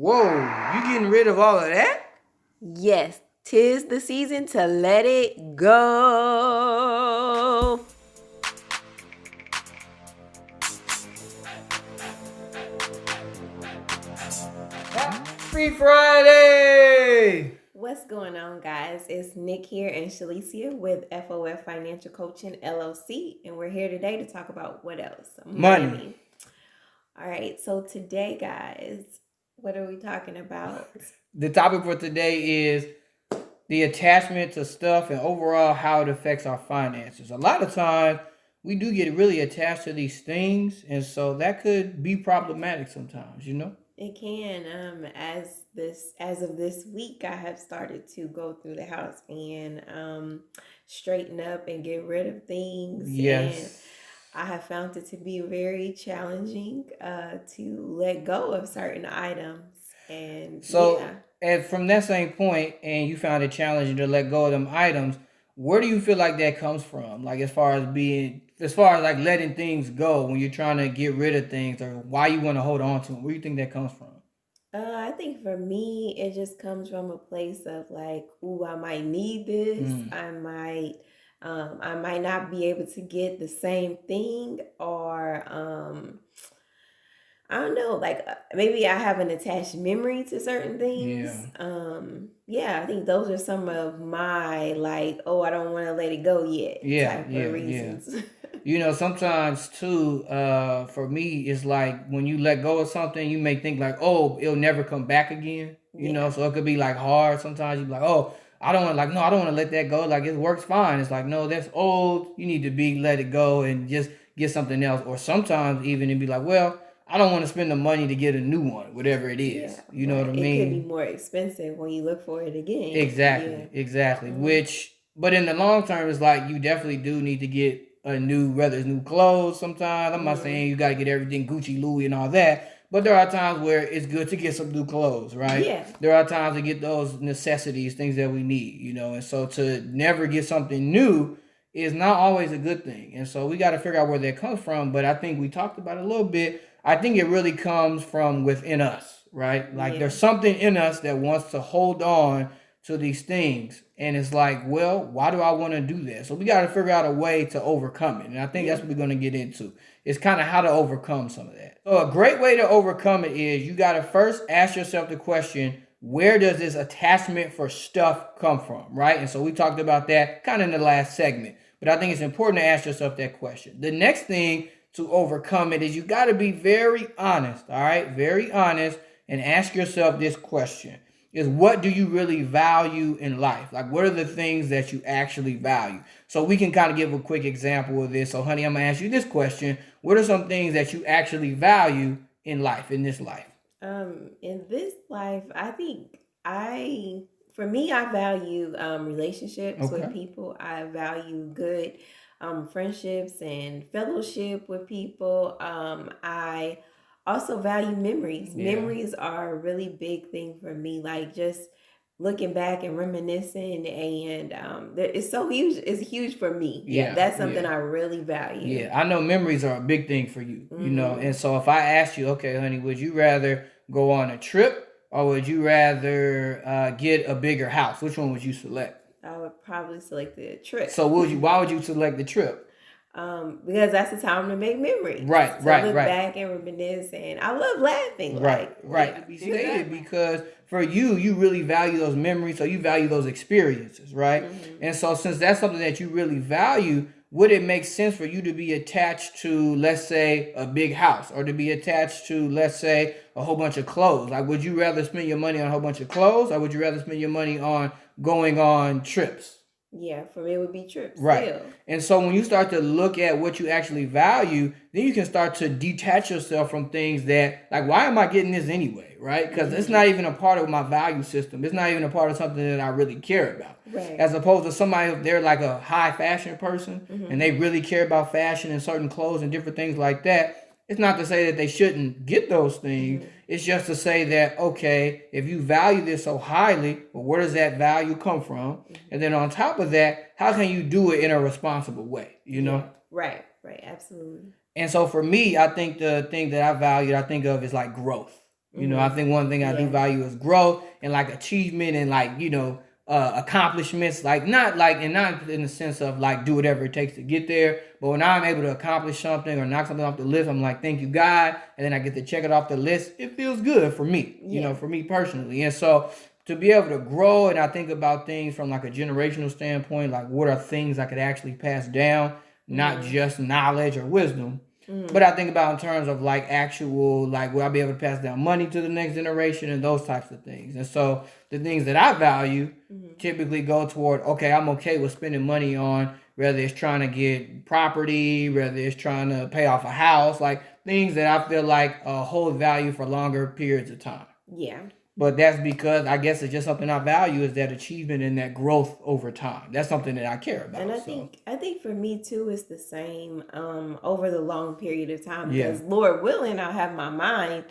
Whoa, you getting rid of all of that? Yes, 'tis the season to let it go. Happy Friday! What's going on, guys? It's Nick here and Shalicia with F.O.F Financial Coaching LLC, and we're here today to talk about what else? Money. All right, so today, guys, what are we talking about? The topic for today is the attachment to stuff and overall how it affects our finances. A lot of times we do get really attached to these things, and so that could be problematic sometimes, you know? It can. As of this week, I have started to go through the house and straighten up and get rid of things. Yes. And I have found it to be very challenging to let go of certain items. And and from that same point, and you found it challenging to let go of them items, where do you feel like that comes from? Like as far as like letting things go when you're trying to get rid of things, or why you want to hold on to them? Where do you think that comes from? I think for me, it just comes from a place of like, ooh, I might need this. I might not be able to get the same thing, or I don't know, like maybe I have an attached memory to certain things. I think those are some of my like, oh, I don't want to let it go yet type of reasons. You know, sometimes too, for me, it's like when you let go of something, you may think like, oh, it'll never come back again. You know, so it could be like hard. Sometimes you be like, oh, I don't want to let that go. Like it works fine. It's like, no, that's old. You need to let it go and just get something else. Or sometimes even it'd be like, well, I don't want to spend the money to get a new one, whatever it is. Yeah, you know what I mean? It could be more expensive when you look for it again. Exactly. But in the long term, it's like you definitely do need to get whether it's new clothes sometimes. I'm not saying you got to get everything Gucci, Louis, and all that. But there are times where it's good to get some new clothes, right? Yeah. There are times to get those necessities, things that we need, you know. And so to never get something new is not always a good thing. And so we got to figure out where that comes from. But I think we talked about it a little bit. I think it really comes from within us, right? Like there's something in us that wants to hold on to these things. And it's like, well, why do I want to do that? So we got to figure out a way to overcome it. And I think that's what we're going to get into. It's kind of how to overcome some of that. So a great way to overcome it is you got to first ask yourself the question, where does this attachment for stuff come from, right? And so we talked about that kind of in the last segment. But I think it's important to ask yourself that question. The next thing to overcome it is you got to be very honest, all right? Very honest, and ask yourself this question. Is what do you really value in life? Like, what are the things that you actually value? So we can kind of give a quick example of this. So, honey, I'm going to ask you this question. What are some things that you actually value in life, in this life? In this life, I think for me, I value relationships with people. I value good friendships and fellowship with people. I also value memories. Memories are a really big thing for me. Like just looking back and reminiscing, and it's so huge. It's huge for me. That's something I really value. Yeah, I know memories are a big thing for you. You know, and so if I asked you, okay, honey, would you rather go on a trip or would you rather get a bigger house? Which one would you select? I would probably select the trip. So why would you select the trip? Because that's the time to make memories. Right. Look back and reminisce, and I love laughing. Right. Because for you really value those memories, so you value those experiences, right? And so since that's something that you really value, would it make sense for you to be attached to, let's say, a big house, or to be attached to, let's say, a whole bunch of clothes? Like, would you rather spend your money on a whole bunch of clothes, or would you rather spend your money on going on trips? Yeah, for me it would be trips. Right. Still. And so when you start to look at what you actually value, then you can start to detach yourself from things that, like, why am I getting this anyway, right? Because it's not even a part of my value system. It's not even a part of something that I really care about. Right. As opposed to somebody, if they're like a high fashion person and they really care about fashion and certain clothes and different things like that, it's not to say that they shouldn't get those things. It's just to say that, okay, if you value this so highly, well, where does that value come from? And then on top of that, how can you do it in a responsible way, you know? Right, absolutely. And so for me, I think the thing that I think of is like growth. You know, I think one thing I do value is growth and like achievement and like, you know, accomplishments, like not in the sense of like do whatever it takes to get there, but when I'm able to accomplish something or knock something off the list, I'm like, thank you, God, and then I get to check it off the list. It feels good for me, you know, for me personally. And so to be able to grow, and I think about things from like a generational standpoint, like what are things I could actually pass down, not just knowledge or wisdom. But I think about in terms of like actual, like will I be able to pass down money to the next generation and those types of things. And so the things that I value typically go toward, okay, I'm okay with spending money on, whether it's trying to get property, whether it's trying to pay off a house, like things that I feel like hold value for longer periods of time. Yeah. But that's because I guess it's just something I value is that achievement and that growth over time. That's something that I care about. And I think for me too, it's the same over the long period of time. Because Lord willing, I'll have my mind,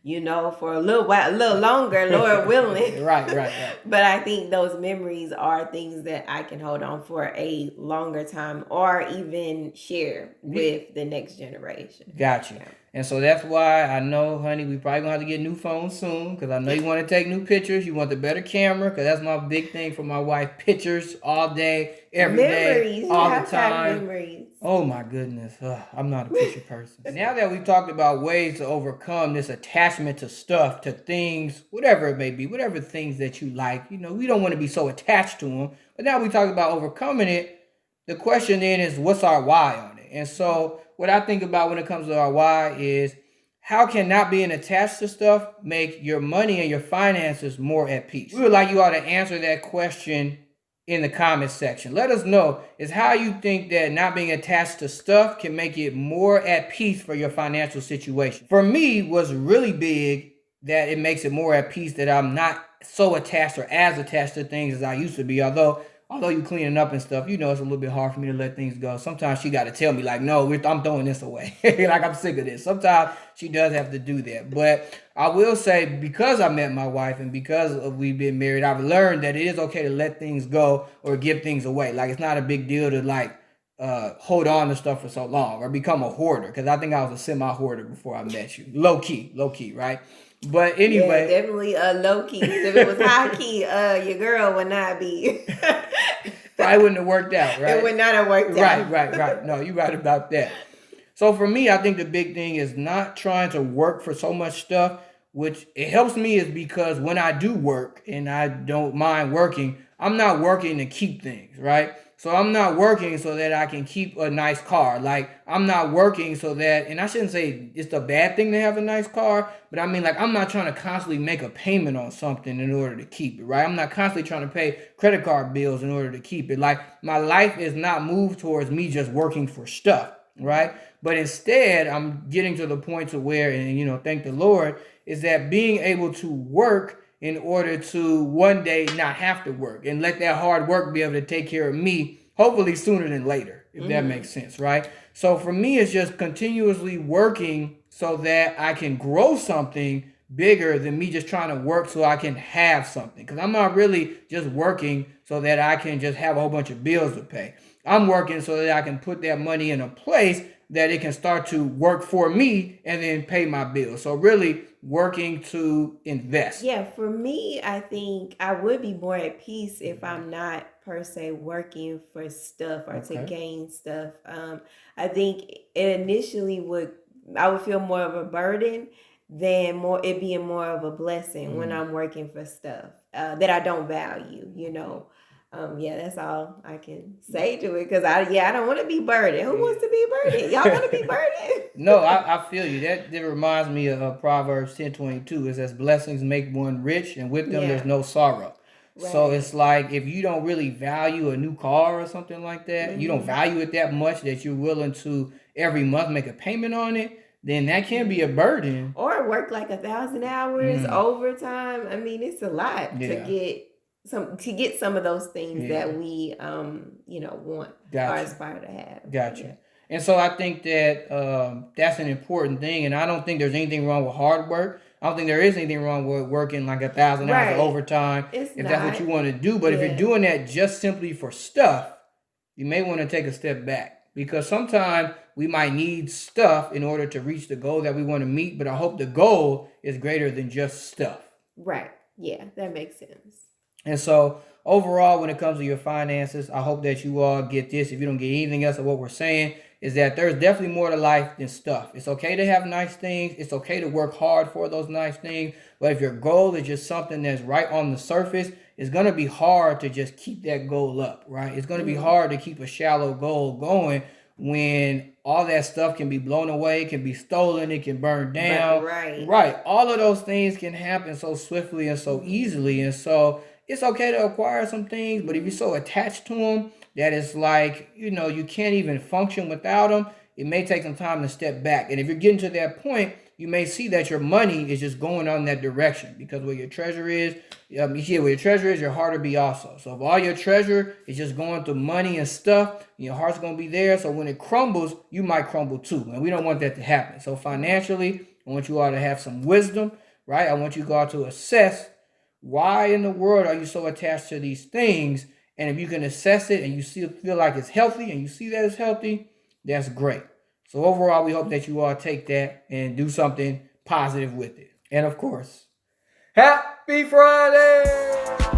you know, for a little while, a little longer, Lord willing. Right. But I think those memories are things that I can hold on for a longer time or even share with the next generation. Gotcha. Yeah. And so that's why I know, honey, we probably gonna have to get new phones soon because I know you want to take new pictures. You want the better camera because that's my big thing for my wife. Pictures all day, every day, all the time. Memories. Oh my goodness, I'm not a picture person. Now that we've talked about ways to overcome this attachment to stuff, to things, whatever it may be, whatever things that you like, you know, we don't want to be so attached to them. But now we talk about overcoming it. The question then is, what's our why on it? And so what I think about when it comes to our why is how can not being attached to stuff make your money and your finances more at peace? We would like you all to answer that question in the comments section. Let us know is how you think that not being attached to stuff can make it more at peace for your financial situation. For me, what's really big that it makes it more at peace that I'm not so attached or as attached to things as I used to be. Although you cleaning up and stuff, you know, it's a little bit hard for me to let things go. Sometimes she got to tell me like, no, I'm throwing this away. Like I'm sick of this. Sometimes she does have to do that. But I will say because I met my wife and because we've been married, I've learned that it is okay to let things go or give things away. Like it's not a big deal to like hold on to stuff for so long or become a hoarder. Because I think I was a semi-hoarder before I met you. Low key, right? But anyway, yeah, definitely low key. If it was high key, your girl would not be. Probably wouldn't have worked out, right? It would not have worked out. Right. No, you're right about that. So for me, I think the big thing is not trying to work for so much stuff, which it helps me is because when I do work and I don't mind working, I'm not working to keep things, right? So I'm not working so that I can keep a nice car. Like I'm not working so that, and I shouldn't say it's a bad thing to have a nice car, but I mean like I'm not trying to constantly make a payment on something in order to keep it, right? I'm not constantly trying to pay credit card bills in order to keep it. Like my life is not moved towards me just working for stuff, right? But instead I'm getting to the point to where, and you know, thank the Lord, is that being able to work in order to one day not have to work and let that hard work be able to take care of me, hopefully sooner than later, if that makes sense, right? So for me, it's just continuously working so that I can grow something bigger than me just trying to work so I can have something. Because I'm not really just working so that I can just have a whole bunch of bills to pay. I'm working so that I can put that money in a place that it can start to work for me and then pay my bills. So really working to invest. Yeah, for me, I think I would be more at peace if I'm not per se working for stuff or to gain stuff. I think it initially I would feel more of a burden than it being more of a blessing when I'm working for stuff that I don't value, you know. That's all I can say to it because I don't want to be burdened. Who wants to be burdened? Y'all want to be burdened? No, I feel you. That reminds me of Proverbs 10:22. It says, blessings make one rich, and with them there's no sorrow. Right. So it's like if you don't really value a new car or something like that, you don't value it that much that you're willing to every month make a payment on it, then that can be a burden. Or work like 1,000 hours overtime. I mean, it's a lot to get some of those things that we want or aspire to have. Gotcha. Yeah. And so I think that that's an important thing, and I don't think there's anything wrong with hard work. I don't think there is anything wrong with working like 1,000 hours of overtime if that's what you want to do. But if you're doing that just simply for stuff, you may want to take a step back because sometimes we might need stuff in order to reach the goal that we want to meet, but I hope the goal is greater than just stuff. Right. Yeah, that makes sense. And so overall, when it comes to your finances, I hope that you all get this. If you don't get anything else of what we're saying, is that there's definitely more to life than stuff. It's okay to have nice things. It's okay to work hard for those nice things. But if your goal is just something that's right on the surface, it's going to be hard to just keep that goal up, right? It's going to be hard to keep a shallow goal going when all that stuff can be blown away, can be stolen, it can burn down. Right. All of those things can happen so swiftly and so easily. And so it's okay to acquire some things, but if you're so attached to them that it's like, you can't even function without them, it may take some time to step back. And if you're getting to that point, you may see that your money is just going on that direction, because where your treasure is, where your treasure is, your heart will be also. So if all your treasure is just going through money and stuff, your heart's going to be there. So when it crumbles, you might crumble too. And we don't want that to happen. So financially, I want you all to have some wisdom, right? I want you all to assess, why in the world are you so attached to these things? And if you can assess it and you feel like it's healthy and you see that it's healthy, that's great. So overall, we hope that you all take that and do something positive with it. And of course, Happy Friday!